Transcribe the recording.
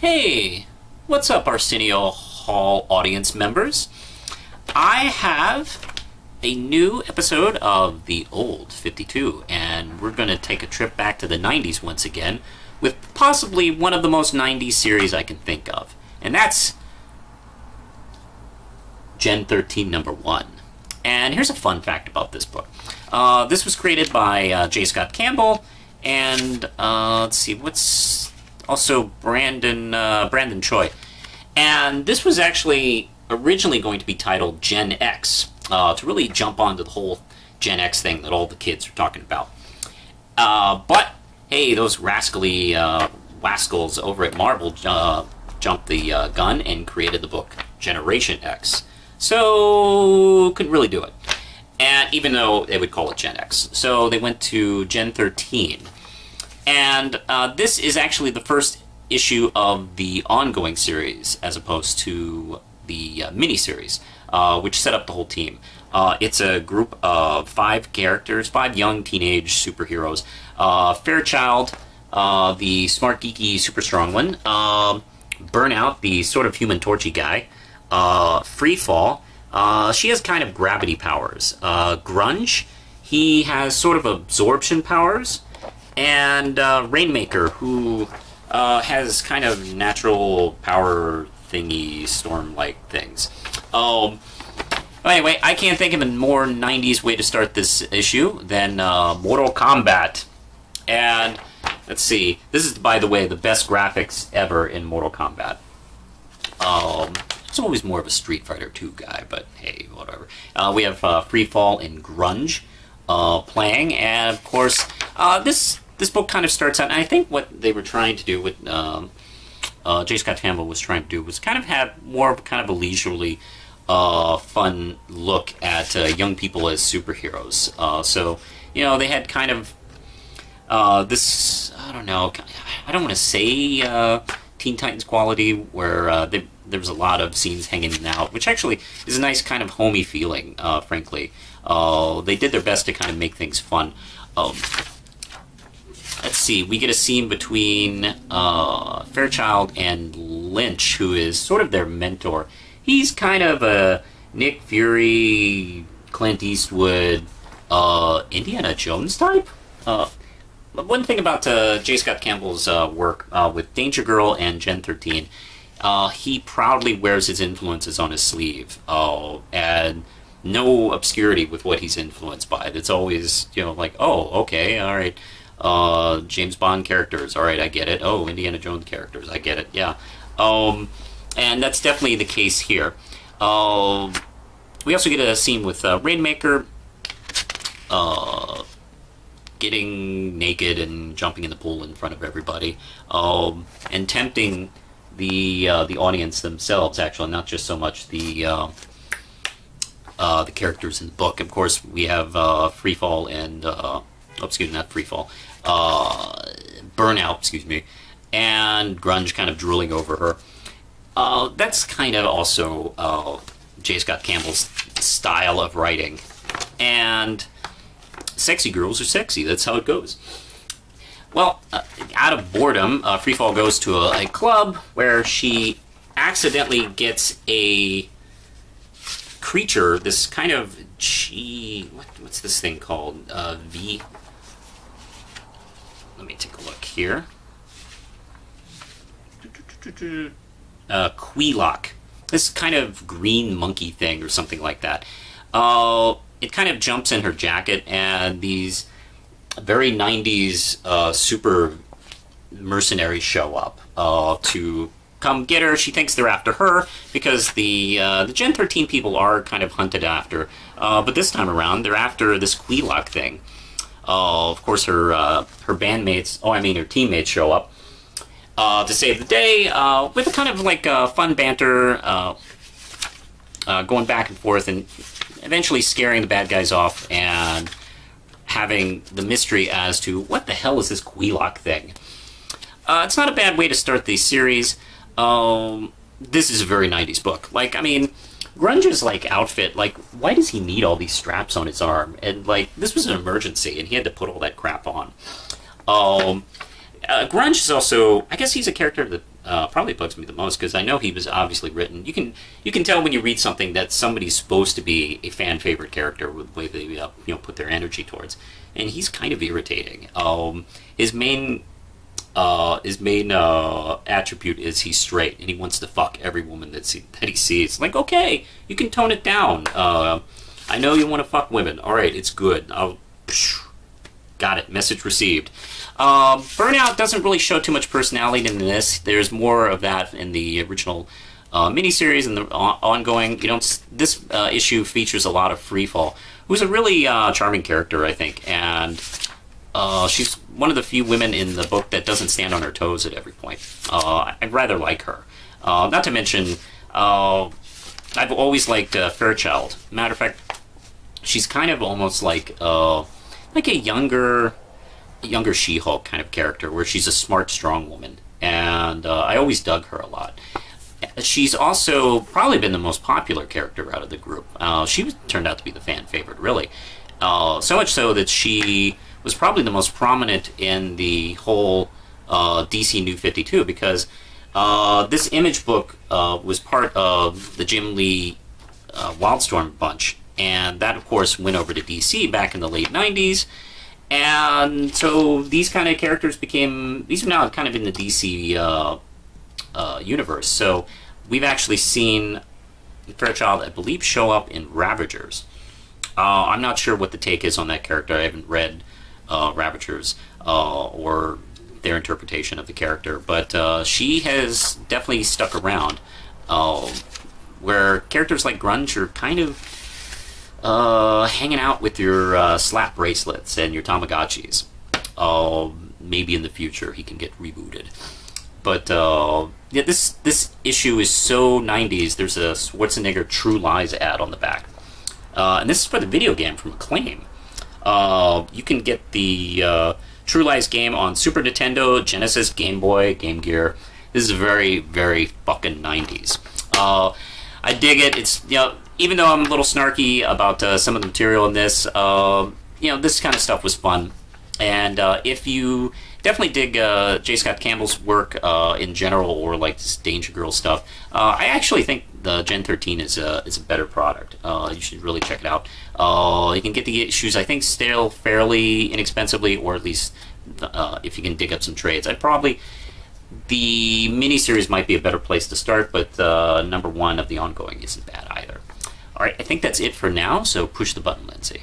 Hey, what's up, Arsenio Hall audience members? I have a new episode of The Old 52, and we're going to take a trip back to the 90s once again with possibly one of the most 90s series I can think of, and that's Gen 13 number 1. And here's a fun fact about this book. This was created by J. Scott Campbell, and let's see, what's also Brandon Choi. And this was actually originally going to be titled Gen X, to really jump onto the whole Gen X thing that all the kids are talking about. But, hey, those rascally wascals over at Marvel jumped the gun and created the book Generation X. So, couldn't really do it. And even though they would call it Gen X. So they went to Gen 13. And this is actually the first issue of the ongoing series, as opposed to the miniseries, which set up the whole team. It's a group of 5 characters, 5 young teenage superheroes. Fairchild, the smart, geeky, super strong one. Burnout, the sort of Human Torchy guy. Freefall, she has kind of gravity powers. Grunge, he has sort of absorption powers. And Rainmaker, who has kind of natural power thingy, storm-like things. Anyway, I can't think of a more 90s way to start this issue than Mortal Kombat. And let's see, this is, by the way, the best graphics ever in Mortal Kombat. It's always more of a Street Fighter 2 guy, but hey, whatever. We have Freefall and Grunge playing, and of course, this book kind of starts out, and I think what they were trying to do, what J. Scott Campbell was trying to do, was kind of have more of kind of a leisurely, fun look at young people as superheroes. So, you know, they had kind of this, I don't know, I don't want to say Teen Titans quality, where there was a lot of scenes hanging out, which actually is a nice kind of homey feeling, frankly. They did their best to kind of make things fun. Let's see, we get a scene between Fairchild and Lynch, who is sort of their mentor. He's kind of a Nick Fury, Clint Eastwood, Indiana Jones type? One thing about J. Scott Campbell's work with Danger Girl and Gen 13, he proudly wears his influences on his sleeve, and no obscurity with what he's influenced by. It's always, you know, like, oh, okay, all right. James Bond characters, alright, I get it. Oh, Indiana Jones characters, I get it, yeah. And that's definitely the case here. We also get a scene with Rainmaker getting naked and jumping in the pool in front of everybody, and tempting the audience themselves, actually, not just so much the characters in the book. Of course, we have Freefall and excuse me, not Freefall, Burnout, excuse me, and Grunge kind of drooling over her. That's kind of also J. Scott Campbell's style of writing. And sexy girls are sexy, that's how it goes. Well, out of boredom, Freefall goes to a club where she accidentally gets a creature, this kind of what's this thing called? Let me take a look here. Queelock. This kind of green monkey thing or something like that. It kind of jumps in her jacket, and these very 90s super mercenaries show up to come get her. She thinks they're after her because the Gen 13 people are kind of hunted after. But this time around, they're after this Queelock thing. Of course, her bandmates, her teammates show up to save the day with a kind of like fun banter, going back and forth, and eventually scaring the bad guys off and having the mystery as to what the hell is this Queelock thing. It's not a bad way to start the series. This is a very 90s book. Like, I mean, Grunge's, like, outfit, like, why does he need all these straps on his arm? And, like, this was an emergency, and he had to put all that crap on. Grunge is also, I guess he's a character that probably bugs me the most, because I know he was obviously written. You can tell when you read something that somebody's supposed to be a fan favorite character with the way they put their energy towards, and he's kind of irritating. His main attribute is he's straight, and he wants to fuck every woman that he sees. Like, okay, you can tone it down. I know you want to fuck women. All right, it's good. Got it. Message received. Burnout doesn't really show too much personality in this. There's more of that in the original miniseries and the ongoing. This issue features a lot of Freefall, who's a really charming character, I think, and she's one of the few women in the book that doesn't stand on her toes at every point. I rather like her. Not to mention, I've always liked Fairchild. Matter of fact, she's kind of almost like a younger She-Hulk kind of character, where she's a smart, strong woman, and I always dug her a lot. She's also probably been the most popular character out of the group. She turned out to be the fan favorite, really. So much so that she was probably the most prominent in the whole DC New 52, because this Image book was part of the Jim Lee Wildstorm bunch, and that, of course, went over to DC back in the late 90s. And so these kind of characters these are now kind of in the DC universe. So we've actually seen Fairchild, I believe, show up in Ravagers. I'm not sure what the take is on that character. I haven't read Ravagers or their interpretation of the character, but she has definitely stuck around, where characters like Grunge are kind of hanging out with your slap bracelets and your Tamagotchis. Maybe in the future he can get rebooted. But yeah, this issue is so 90s. There's a Schwarzenegger True Lies ad on the back. And this is for the video game from Acclaim. You can get the True Lies game on Super Nintendo, Genesis, Game Boy, Game Gear. This is very, very fucking 90s. I dig it. It's, even though I'm a little snarky about some of the material in this, this kind of stuff was fun. And if you definitely dig J. Scott Campbell's work in general, or like this Danger Girl stuff, I actually think the Gen 13 is a better product. You should really check it out. You can get the issues, I think, still fairly inexpensively, or at least if you can dig up some trades. The miniseries might be a better place to start, but number 1 of the ongoing isn't bad either. All right, I think that's it for now, so push the button, Lindsay.